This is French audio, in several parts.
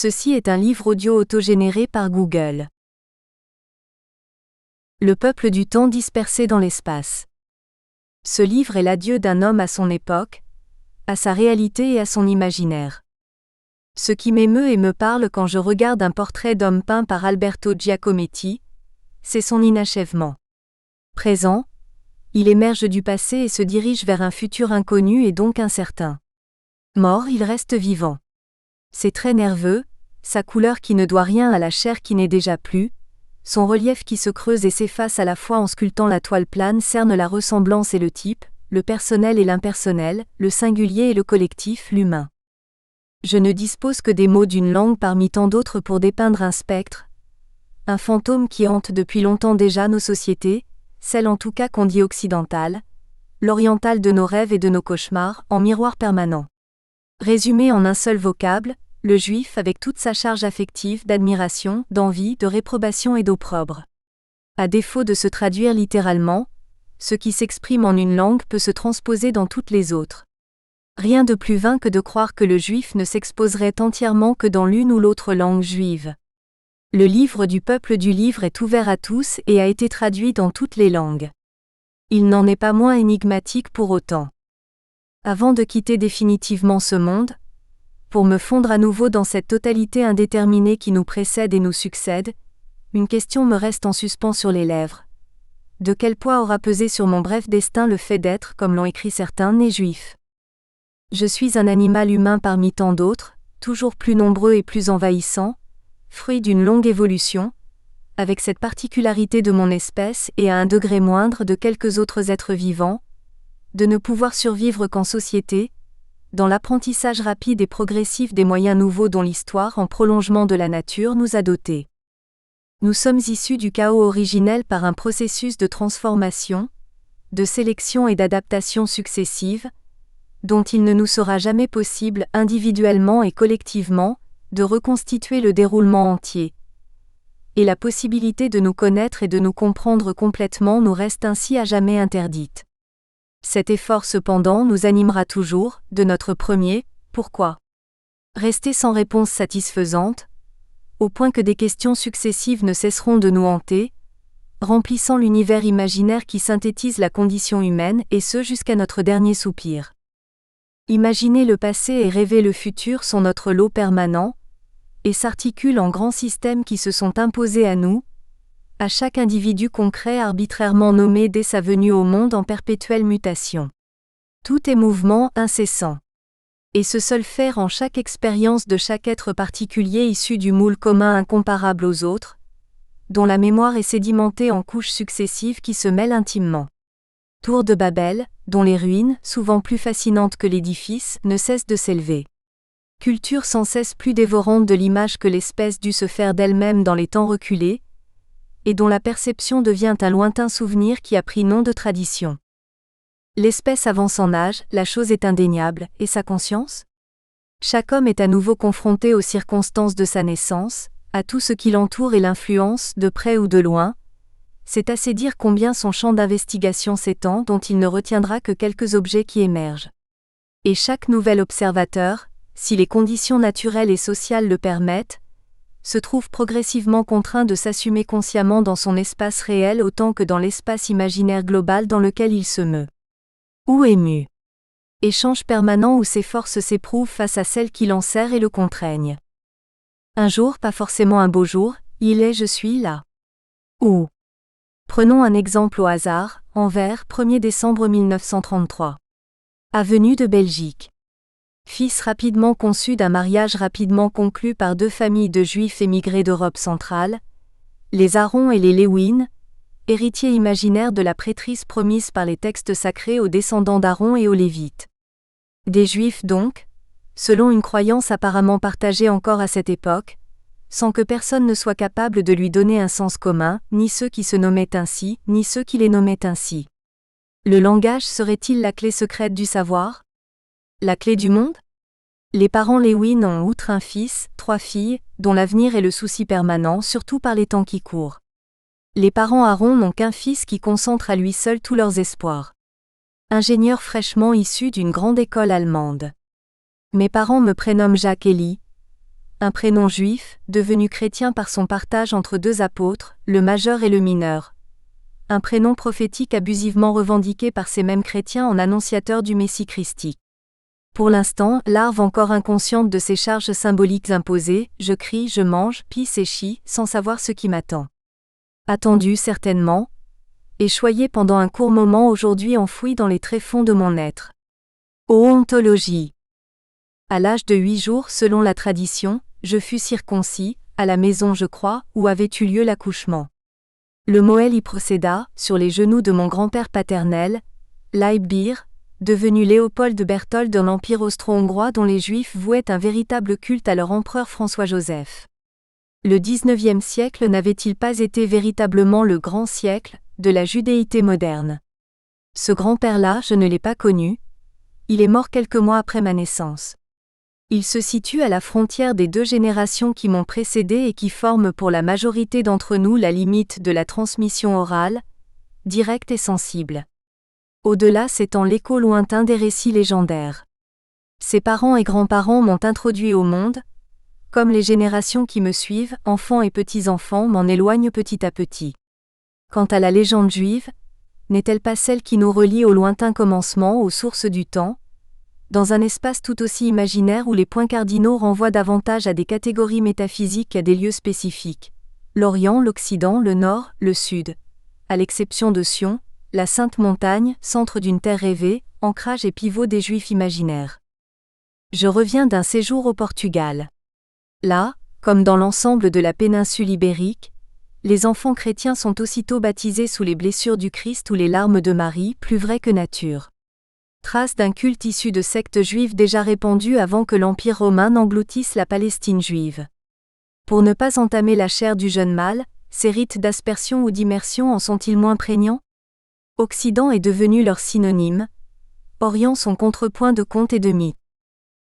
Ceci est un livre audio autogénéré par Google. Le peuple du temps dispersé dans l'espace. Ce livre est l'adieu d'un homme à son époque, à sa réalité et à son imaginaire. Ce qui m'émeut et me parle quand je regarde un portrait d'homme peint par Alberto Giacometti, c'est son inachèvement. Présent, il émerge du passé et se dirige vers un futur inconnu et donc incertain. Mort, il reste vivant. Ses traits nerveux, sa couleur qui ne doit rien à la chair qui n'est déjà plus, son relief qui se creuse et s'efface à la fois en sculptant la toile plane cerne la ressemblance et le type, le personnel et l'impersonnel, le singulier et le collectif, l'humain. Je ne dispose que des mots d'une langue parmi tant d'autres pour dépeindre un spectre, un fantôme qui hante depuis longtemps déjà nos sociétés, celle en tout cas qu'on dit occidentale, l'orientale de nos rêves et de nos cauchemars, en miroir permanent. Résumé en un seul vocable, le juif avec toute sa charge affective d'admiration, d'envie, de réprobation et d'opprobre. À défaut de se traduire littéralement, ce qui s'exprime en une langue peut se transposer dans toutes les autres. Rien de plus vain que de croire que le juif ne s'exposerait entièrement que dans l'une ou l'autre langue juive. Le livre du peuple du livre est ouvert à tous et a été traduit dans toutes les langues. Il n'en est pas moins énigmatique pour autant. Avant de quitter définitivement ce monde, pour me fondre à nouveau dans cette totalité indéterminée qui nous précède et nous succède, une question me reste en suspens sur les lèvres. De quel poids aura pesé sur mon bref destin le fait d'être, comme l'ont écrit certains, né juif ? Je suis un animal humain parmi tant d'autres, toujours plus nombreux et plus envahissants, fruit d'une longue évolution, avec cette particularité de mon espèce et à un degré moindre de quelques autres êtres vivants, de ne pouvoir survivre qu'en société, dans l'apprentissage rapide et progressif des moyens nouveaux dont l'histoire en prolongement de la nature nous a dotés. Nous sommes issus du chaos originel par un processus de transformation, de sélection et d'adaptation successives, dont il ne nous sera jamais possible, individuellement et collectivement, de reconstituer le déroulement entier. Et la possibilité de nous connaître et de nous comprendre complètement nous reste ainsi à jamais interdite. Cet effort cependant nous animera toujours, de notre premier « pourquoi ?». Rester sans réponse satisfaisante, au point que des questions successives ne cesseront de nous hanter, remplissant l'univers imaginaire qui synthétise la condition humaine et ce jusqu'à notre dernier soupir. Imaginer le passé et rêver le futur sont notre lot permanent, et s'articulent en grands systèmes qui se sont imposés à nous, à chaque individu concret arbitrairement nommé dès sa venue au monde en perpétuelle mutation. Tout est mouvement incessant. Et ce seul fait rend chaque expérience de chaque être particulier issu du moule commun incomparable aux autres, dont la mémoire est sédimentée en couches successives qui se mêlent intimement. Tour de Babel, dont les ruines, souvent plus fascinantes que l'édifice, ne cessent de s'élever. Culture sans cesse plus dévorante de l'image que l'espèce dut se faire d'elle-même dans les temps reculés, et dont la perception devient un lointain souvenir qui a pris nom de tradition. L'espèce avance en âge, la chose est indéniable, et sa conscience ? Chaque homme est à nouveau confronté aux circonstances de sa naissance, à tout ce qui l'entoure et l'influence, de près ou de loin. C'est assez dire combien son champ d'investigation s'étend dont il ne retiendra que quelques objets qui émergent. Et chaque nouvel observateur, si les conditions naturelles et sociales le permettent, se trouve progressivement contraint de s'assumer consciemment dans son espace réel autant que dans l'espace imaginaire global dans lequel il se meut. Ou ému. Échange permanent où ses forces s'éprouvent face à celles qui l'enserrent et le contraignent. Un jour, pas forcément un beau jour, il est « je suis là ». Ou. Prenons un exemple au hasard, Anvers, 1er décembre 1933. Avenue de Belgique. Fils rapidement conçu d'un mariage rapidement conclu par deux familles de juifs émigrés d'Europe centrale, les Aaron et les Léwin, héritiers imaginaires de la prêtrise promise par les textes sacrés aux descendants d'Aaron et aux Lévites. Des juifs donc, selon une croyance apparemment partagée encore à cette époque, sans que personne ne soit capable de lui donner un sens commun, ni ceux qui se nommaient ainsi, ni ceux qui les nommaient ainsi. Le langage serait-il la clé secrète du savoir ? La clé du monde ? Les parents Léwin ont outre un fils, 3 filles, dont l'avenir est le souci permanent surtout par les temps qui courent. Les parents Aaron n'ont qu'un fils qui concentre à lui seul tous leurs espoirs. Ingénieur fraîchement issu d'une grande école allemande. Mes parents me prénomment Jacques Élie, Un prénom juif, devenu chrétien par son partage entre deux apôtres, le majeur et le mineur. Un prénom prophétique abusivement revendiqué par ces mêmes chrétiens en annonciateur du Messie christique. Pour l'instant, larve encore inconsciente de ces charges symboliques imposées, je crie, je mange, pisse et chie, sans savoir ce qui m'attend. Attendu certainement, et choyé pendant un court moment aujourd'hui enfoui dans les tréfonds de mon être. Ontologie. À l'âge de 8 jours selon la tradition, je fus circoncis, à la maison je crois, où avait eu lieu l'accouchement. Le Moël y procéda, sur les genoux de mon grand-père paternel, Leibbier, devenu Léopold de Berthold dans l'Empire austro-hongrois dont les Juifs vouaient un véritable culte à leur empereur François-Joseph. Le XIXe siècle n'avait-il pas été véritablement le grand siècle de la judéité moderne? Ce grand-père-là, je ne l'ai pas connu. Il est mort quelques mois après ma naissance. Il se situe à la frontière des deux générations qui m'ont précédé et qui forment pour la majorité d'entre nous la limite de la transmission orale, directe et sensible. Au-delà s'étend l'écho lointain des récits légendaires. Ses parents et grands-parents m'ont introduit au monde, comme les générations qui me suivent, enfants et petits-enfants m'en éloignent petit à petit. Quant à la légende juive, n'est-elle pas celle qui nous relie au lointain commencement, aux sources du temps, dans un espace tout aussi imaginaire où les points cardinaux renvoient davantage à des catégories métaphysiques qu'à des lieux spécifiques, l'Orient, l'Occident, le Nord, le Sud, à l'exception de Sion, la Sainte Montagne, centre d'une terre rêvée, ancrage et pivot des Juifs imaginaires. Je reviens d'un séjour au Portugal. Là, comme dans l'ensemble de la péninsule ibérique, les enfants chrétiens sont aussitôt baptisés sous les blessures du Christ ou les larmes de Marie, plus vrai que nature. Trace d'un culte issu de sectes juives déjà répandues avant que l'Empire romain n'engloutisse la Palestine juive. Pour ne pas entamer la chair du jeune mâle, ces rites d'aspersion ou d'immersion en sont-ils moins prégnants? Occident est devenu leur synonyme, Orient son contrepoint de contes et de mythes.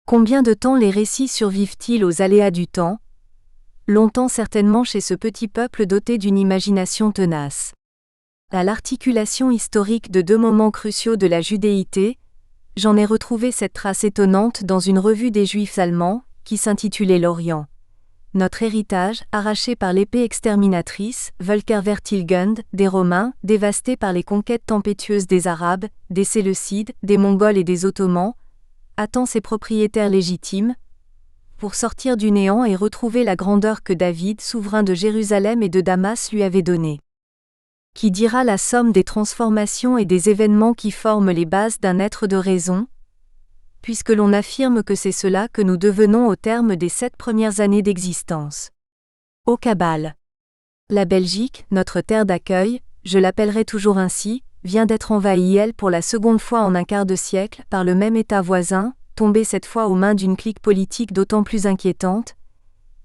Combien de temps les récits survivent-ils aux aléas du temps? Longtemps certainement chez ce petit peuple doté d'une imagination tenace. À l'articulation historique de deux moments cruciaux de la judéité, j'en ai retrouvé cette trace étonnante dans une revue des Juifs allemands, qui s'intitulait L'Orient. Notre héritage, arraché par l'épée exterminatrice, Völkervertilgend, des Romains, dévasté par les conquêtes tempétueuses des Arabes, des Séleucides, des Mongols et des Ottomans, attend ses propriétaires légitimes, pour sortir du néant et retrouver la grandeur que David, souverain de Jérusalem et de Damas, lui avait donnée. Qui dira la somme des transformations et des événements qui forment les bases d'un être de raison, puisque l'on affirme que c'est cela que nous devenons au terme des 7 premières années d'existence. Au Cabal. La Belgique, notre terre d'accueil, je l'appellerai toujours ainsi, vient d'être envahie elle pour la seconde fois en un quart de siècle par le même État voisin, tombé cette fois aux mains d'une clique politique d'autant plus inquiétante,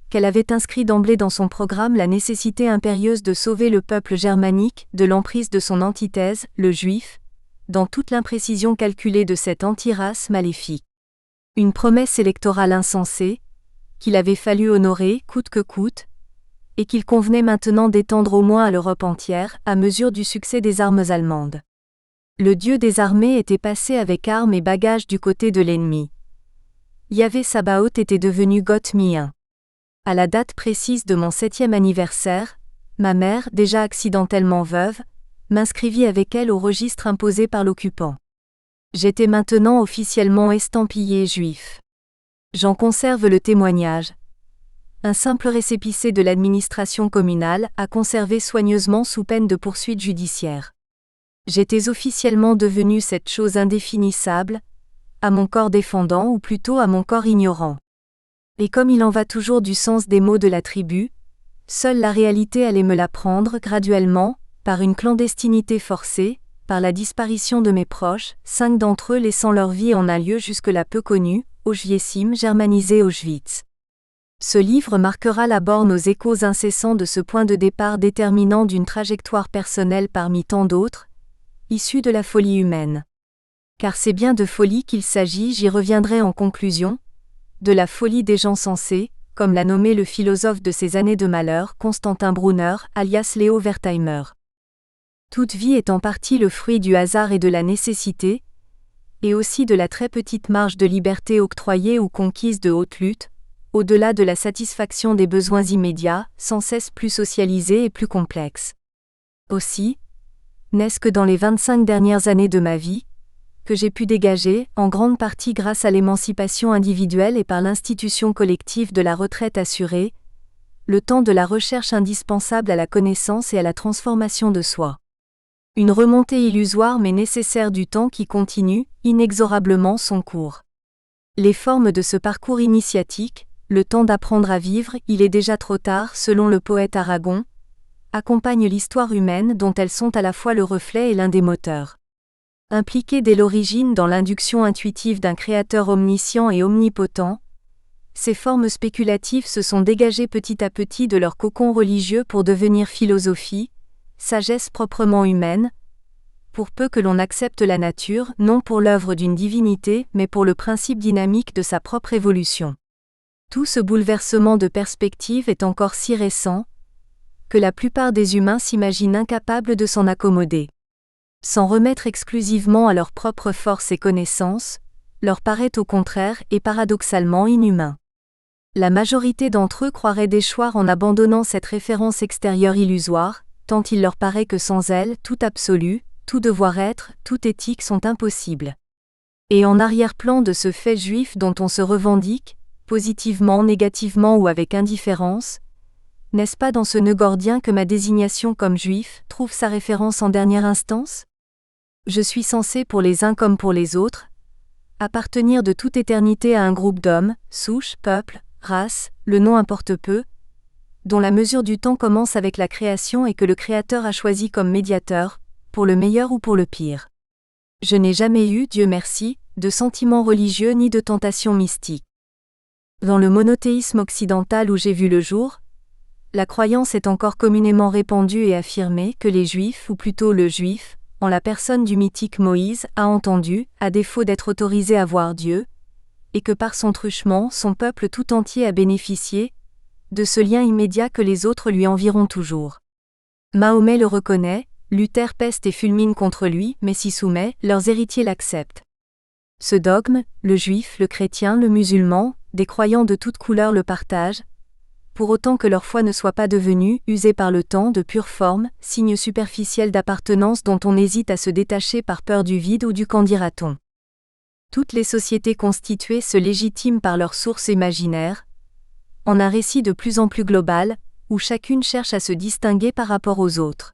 qu'elle avait inscrit d'emblée dans son programme la nécessité impérieuse de sauver le peuple germanique de l'emprise de son antithèse, le juif, dans toute l'imprécision calculée de cette antirace maléfique. Une promesse électorale insensée, qu'il avait fallu honorer coûte que coûte, et qu'il convenait maintenant d'étendre au moins à l'Europe entière, à mesure du succès des armes allemandes. Le dieu des armées était passé avec armes et bagages du côté de l'ennemi. Yahvé Sabaoth était devenu Goth mien. À la date précise de mon 7e anniversaire, ma mère, déjà accidentellement veuve, m'inscrivit avec elle au registre imposé par l'occupant. J'étais maintenant officiellement estampillé juif. J'en conserve le témoignage. Un simple récépissé de l'administration communale a conservé soigneusement sous peine de poursuite judiciaire. J'étais officiellement devenu cette chose indéfinissable, à mon corps défendant ou plutôt à mon corps ignorant. Et comme il en va toujours du sens des mots de la tribu, seule la réalité allait me l'apprendre graduellement, par une clandestinité forcée, par la disparition de mes proches, 5 d'entre eux laissant leur vie en un lieu jusque-là peu connu, Auschwietzim germanisé Auschwitz. Ce livre marquera la borne aux échos incessants de ce point de départ déterminant d'une trajectoire personnelle parmi tant d'autres, issue de la folie humaine. Car c'est bien de folie qu'il s'agit, j'y reviendrai en conclusion, de la folie des gens sensés, comme l'a nommé le philosophe de ces années de malheur, Constantin Brunner, alias Léo Wertheimer. Toute vie est en partie le fruit du hasard et de la nécessité, et aussi de la très petite marge de liberté octroyée ou conquise de haute lutte, au-delà de la satisfaction des besoins immédiats, sans cesse plus socialisés et plus complexes. Aussi, n'est-ce que dans les 25 dernières années de ma vie, que j'ai pu dégager, en grande partie grâce à l'émancipation individuelle et par l'institution collective de la retraite assurée, le temps de la recherche indispensable à la connaissance et à la transformation de soi. Une remontée illusoire mais nécessaire du temps qui continue, inexorablement son cours. Les formes de ce parcours initiatique, le temps d'apprendre à vivre, il est déjà trop tard, selon le poète Aragon, accompagnent l'histoire humaine dont elles sont à la fois le reflet et l'un des moteurs. Impliquées dès l'origine dans l'induction intuitive d'un créateur omniscient et omnipotent, ces formes spéculatives se sont dégagées petit à petit de leur cocon religieux pour devenir philosophie, sagesse proprement humaine, pour peu que l'on accepte la nature, non pour l'œuvre d'une divinité, mais pour le principe dynamique de sa propre évolution. Tout ce bouleversement de perspective est encore si récent, que la plupart des humains s'imaginent incapables de s'en accommoder. S'en remettre exclusivement à leur propre force et connaissance, leur paraît au contraire et paradoxalement inhumain. La majorité d'entre eux croiraient déchoir en abandonnant cette référence extérieure illusoire, tant il leur paraît que sans elle, tout absolu, tout devoir-être, toute éthique sont impossibles. Et en arrière-plan de ce fait juif dont on se revendique, positivement, négativement ou avec indifférence, n'est-ce pas dans ce nœud gordien que ma désignation comme juif trouve sa référence en dernière instance ? Je suis censé pour les uns comme pour les autres, appartenir de toute éternité à un groupe d'hommes, souches, peuples, races, le nom importe peu, dont la mesure du temps commence avec la création et que le Créateur a choisi comme médiateur, pour le meilleur ou pour le pire. Je n'ai jamais eu, Dieu merci, de sentiments religieux ni de tentation mystique. Dans le monothéisme occidental où j'ai vu le jour, la croyance est encore communément répandue et affirmée que les Juifs, ou plutôt le Juif, en la personne du mythique Moïse, a entendu, à défaut d'être autorisé à voir Dieu, et que par son truchement, son peuple tout entier a bénéficié de ce lien immédiat que les autres lui envieront toujours. Mahomet le reconnaît, Luther peste et fulmine contre lui, mais s'y soumet, leurs héritiers l'acceptent. Ce dogme, le juif, le chrétien, le musulman, des croyants de toutes couleurs le partagent, pour autant que leur foi ne soit pas devenue, usée par le temps, de pure forme, signe superficiel d'appartenance dont on hésite à se détacher par peur du vide ou du qu'en dira-t-on. Toutes les sociétés constituées se légitiment par leurs sources imaginaires, en un récit de plus en plus global, où chacune cherche à se distinguer par rapport aux autres.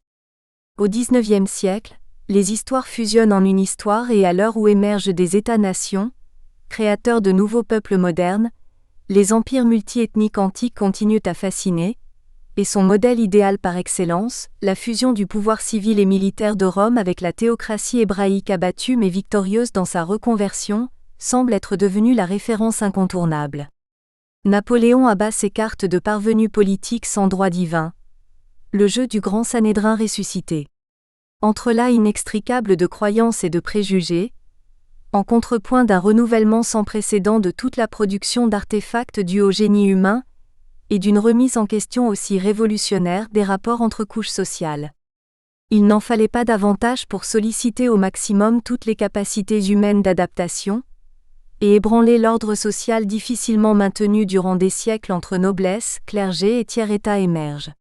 Au XIXe siècle, les histoires fusionnent en une histoire et à l'heure où émergent des États-nations, créateurs de nouveaux peuples modernes, les empires multiethniques antiques continuent à fasciner, et son modèle idéal par excellence, la fusion du pouvoir civil et militaire de Rome avec la théocratie hébraïque abattue mais victorieuse dans sa reconversion, semble être devenue la référence incontournable. Napoléon abat ses cartes de parvenu politique sans droit divin. Le jeu du grand Sanhédrin ressuscité. Entrelacs inextricables de croyances et de préjugés, en contrepoint d'un renouvellement sans précédent de toute la production d'artefacts dus au génie humain, et d'une remise en question aussi révolutionnaire des rapports entre couches sociales. Il n'en fallait pas davantage pour solliciter au maximum toutes les capacités humaines d'adaptation, et ébranler l'ordre social difficilement maintenu durant des siècles entre noblesse, clergé et tiers-état émerge.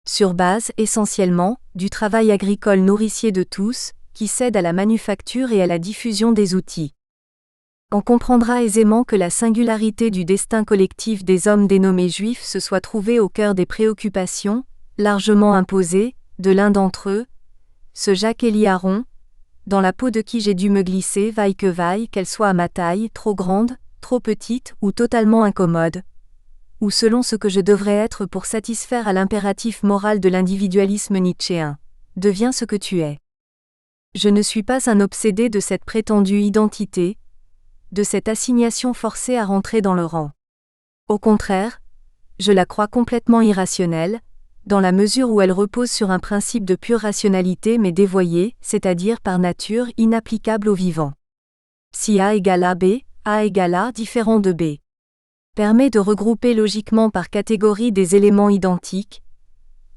Sur base, essentiellement, du travail agricole nourricier de tous, qui cède à la manufacture et à la diffusion des outils. On comprendra aisément que la singularité du destin collectif des hommes dénommés juifs se soit trouvée au cœur des préoccupations, largement imposées, de l'un d'entre eux, ce Jacques-Élie Aron, dans la peau de qui j'ai dû me glisser vaille que vaille, qu'elle soit à ma taille, trop grande, trop petite ou totalement incommode, ou selon ce que je devrais être pour satisfaire à l'impératif moral de l'individualisme nietzschéen. Deviens ce que tu es. Je ne suis pas un obsédé de cette prétendue identité, de cette assignation forcée à rentrer dans le rang. Au contraire, je la crois complètement irrationnelle, dans la mesure où elle repose sur un principe de pure rationalité mais dévoyé, c'est-à-dire par nature inapplicable au vivant. Si A égale AB, A égale A différent de B. Permet de regrouper logiquement par catégorie des éléments identiques.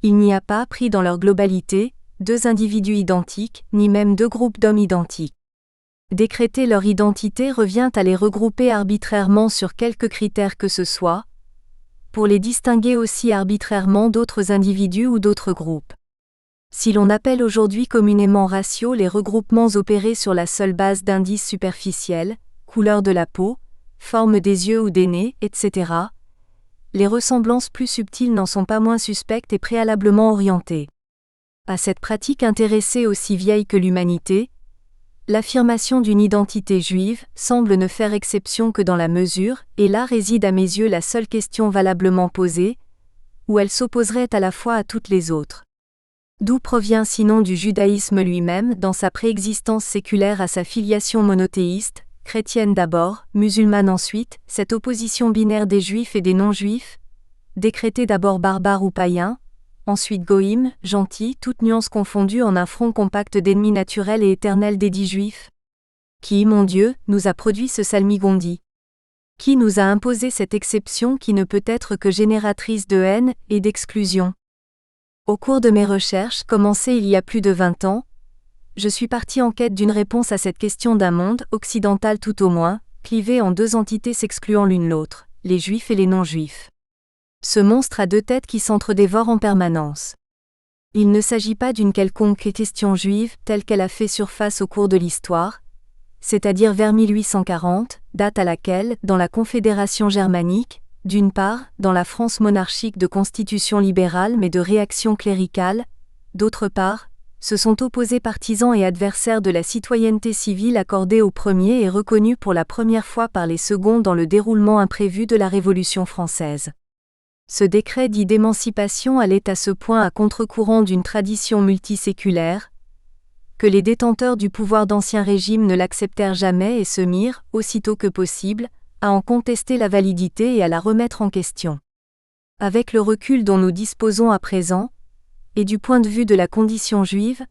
Il n'y a pas, pris dans leur globalité, deux individus identiques, ni même deux groupes d'hommes identiques. Décréter leur identité revient à les regrouper arbitrairement sur quelques critères que ce soit, pour les distinguer aussi arbitrairement d'autres individus ou d'autres groupes. Si l'on appelle aujourd'hui communément raciaux les regroupements opérés sur la seule base d'indices superficiels, couleur de la peau, forme des yeux ou des nez, etc., les ressemblances plus subtiles n'en sont pas moins suspectes et préalablement orientées. À cette pratique intéressée aussi vieille que l'humanité, l'affirmation d'une identité juive semble ne faire exception que dans la mesure, et là réside à mes yeux la seule question valablement posée, où elle s'opposerait à la fois à toutes les autres. D'où provient sinon du judaïsme lui-même dans sa préexistence séculaire à sa filiation monothéiste, chrétienne d'abord, musulmane ensuite, cette opposition binaire des juifs et des non-juifs, décrétée d'abord barbare ou païen, ensuite goïm, gentil, toutes nuances confondues en un front compact d'ennemis naturels et éternels des dits juifs. Qui, mon Dieu, nous a produit ce salmigondi? Qui nous a imposé cette exception qui ne peut être que génératrice de haine et d'exclusion? Au cours de mes recherches, commencées il y a plus de 20 ans, je suis parti en quête d'une réponse à cette question d'un monde, occidental tout au moins, clivé en deux entités s'excluant l'une l'autre, les juifs et les non-juifs. Ce monstre a deux têtes qui s'entre-dévorent en permanence. Il ne s'agit pas d'une quelconque question juive telle qu'elle a fait surface au cours de l'histoire, c'est-à-dire vers 1840, date à laquelle, dans la Confédération germanique, d'une part, dans la France monarchique de constitution libérale mais de réaction cléricale, d'autre part, se sont opposés partisans et adversaires de la citoyenneté civile accordée aux premiers et reconnue pour la première fois par les seconds dans le déroulement imprévu de la Révolution française. Ce décret dit d'émancipation allait à ce point à contre-courant d'une tradition multiséculaire, que les détenteurs du pouvoir d'Ancien Régime ne l'acceptèrent jamais et se mirent, aussitôt que possible, à en contester la validité et à la remettre en question. Avec le recul dont nous disposons à présent, et du point de vue de la condition juive,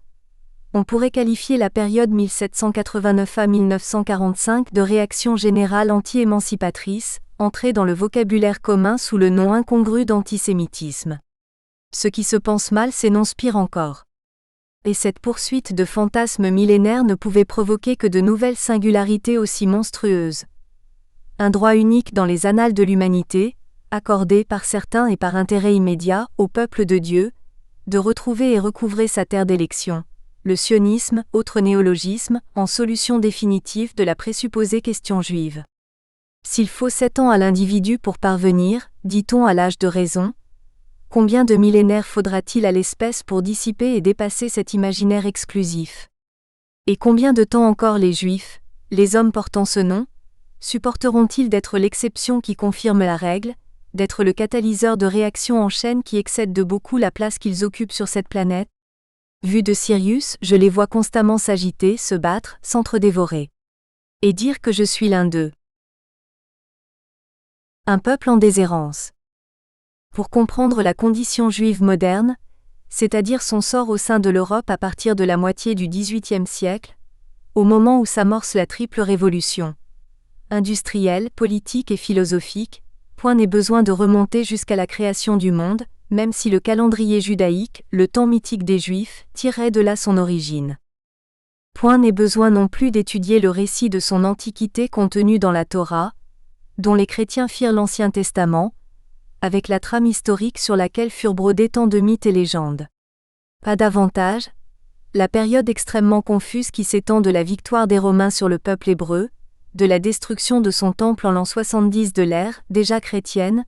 on pourrait qualifier la période 1789 à 1945 de réaction générale anti-émancipatrice, entrée dans le vocabulaire commun sous le nom incongru d'antisémitisme. Ce qui se pense mal s'énonce pire encore. Et cette poursuite de fantasmes millénaires ne pouvait provoquer que de nouvelles singularités aussi monstrueuses. Un droit unique dans les annales de l'humanité, accordé par certains et par intérêt immédiat au peuple de Dieu, de retrouver et recouvrer sa terre d'élection, le sionisme, autre néologisme, en solution définitive de la présupposée question juive. S'il faut 7 ans à l'individu pour parvenir, dit-on à l'âge de raison, combien de millénaires faudra-t-il à l'espèce pour dissiper et dépasser cet imaginaire exclusif? Et combien de temps encore les Juifs, les hommes portant ce nom, supporteront-ils d'être l'exception qui confirme la règle, d'être le catalyseur de réactions en chaîne qui excède de beaucoup la place qu'ils occupent sur cette planète? Vu de Sirius, je les vois constamment s'agiter, se battre, s'entre-dévorer. Et dire que je suis l'un d'eux. Un peuple en déshérence. Pour comprendre la condition juive moderne, c'est-à-dire son sort au sein de l'Europe à partir de la moitié du XVIIIe siècle, au moment où s'amorce la triple révolution, industrielle, politique et philosophique, point n'est besoin de remonter jusqu'à la création du monde, même si le calendrier judaïque, le temps mythique des Juifs, tirait de là son origine. Point n'est besoin non plus d'étudier le récit de son antiquité contenu dans la Torah, dont les chrétiens firent l'Ancien Testament, avec la trame historique sur laquelle furent brodés tant de mythes et légendes. Pas davantage, la période extrêmement confuse qui s'étend de la victoire des Romains sur le peuple hébreu, de la destruction de son temple en l'an 70 de l'ère, déjà chrétienne,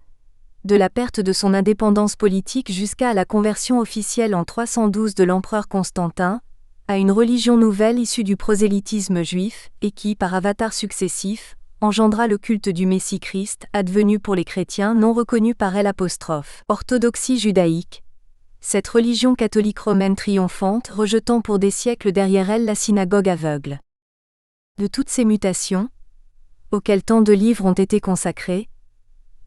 de la perte de son indépendance politique jusqu'à la conversion officielle en 312 de l'empereur Constantin, à une religion nouvelle issue du prosélytisme juif, et qui, par avatars successifs, engendra le culte du Messie-Christ, advenu pour les chrétiens non reconnus par elle orthodoxie judaïque, cette religion catholique romaine triomphante rejetant pour des siècles derrière elle la synagogue aveugle. De toutes ces mutations, auxquelles tant de livres ont été consacrés,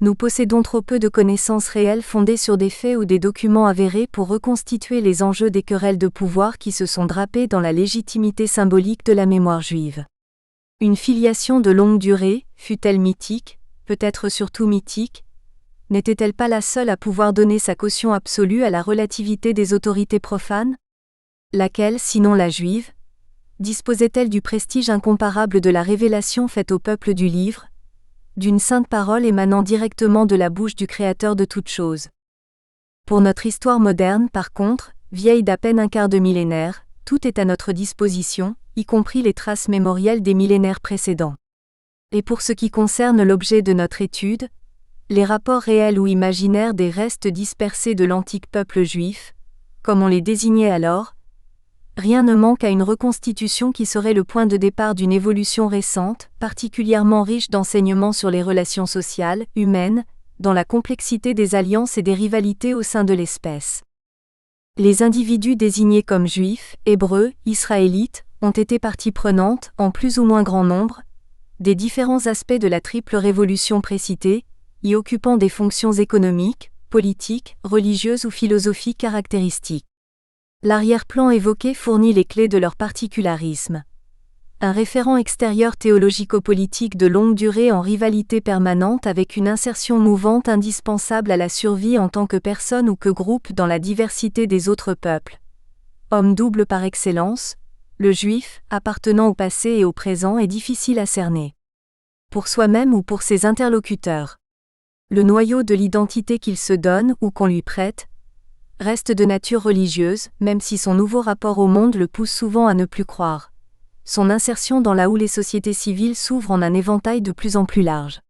nous possédons trop peu de connaissances réelles fondées sur des faits ou des documents avérés pour reconstituer les enjeux des querelles de pouvoir qui se sont drapées dans la légitimité symbolique de la mémoire juive. Une filiation de longue durée, fut-elle mythique, peut-être surtout mythique, n'était-elle pas la seule à pouvoir donner sa caution absolue à la relativité des autorités profanes? Laquelle, sinon la juive, disposait-elle du prestige incomparable de la révélation faite au peuple du livre, d'une sainte parole émanant directement de la bouche du Créateur de toutes choses. Pour notre histoire moderne, par contre, vieille d'à peine un quart de millénaire, tout est à notre disposition, y compris les traces mémorielles des millénaires précédents. Et pour ce qui concerne l'objet de notre étude, les rapports réels ou imaginaires des restes dispersés de l'antique peuple juif, comme on les désignait alors, rien ne manque à une reconstitution qui serait le point de départ d'une évolution récente, particulièrement riche d'enseignements sur les relations sociales, humaines, dans la complexité des alliances et des rivalités au sein de l'espèce. Les individus désignés comme juifs, hébreux, israélites, ont été partie prenante, en plus ou moins grand nombre, des différents aspects de la triple révolution précitée, y occupant des fonctions économiques, politiques, religieuses ou philosophiques caractéristiques. L'arrière-plan évoqué fournit les clés de leur particularisme. Un référent extérieur théologico-politique de longue durée en rivalité permanente avec une insertion mouvante indispensable à la survie en tant que personne ou que groupe dans la diversité des autres peuples. Homme double par excellence, le juif, appartenant au passé et au présent, est difficile à cerner. Pour soi-même ou pour ses interlocuteurs. Le noyau de l'identité qu'il se donne ou qu'on lui prête reste de nature religieuse, même si son nouveau rapport au monde le pousse souvent à ne plus croire. Son insertion dans là où les sociétés civiles s'ouvrent en un éventail de plus en plus large.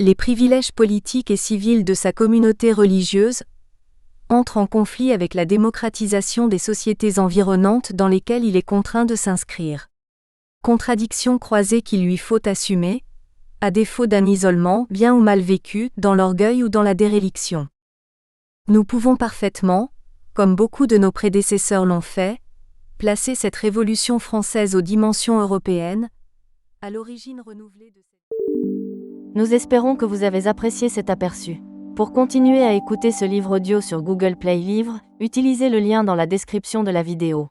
Les privilèges politiques et civils de sa communauté religieuse entrent en conflit avec la démocratisation des sociétés environnantes dans lesquelles il est contraint de s'inscrire. Contradiction croisée qu'il lui faut assumer, à défaut d'un isolement, bien ou mal vécu, dans l'orgueil ou dans la déréliction. Nous pouvons parfaitement, comme beaucoup de nos prédécesseurs l'ont fait, placer cette révolution française aux dimensions européennes, à l'origine renouvelée de cette... Nous espérons que vous avez apprécié cet aperçu. Pour continuer à écouter ce livre audio sur Google Play Livres, utilisez le lien dans la description de la vidéo.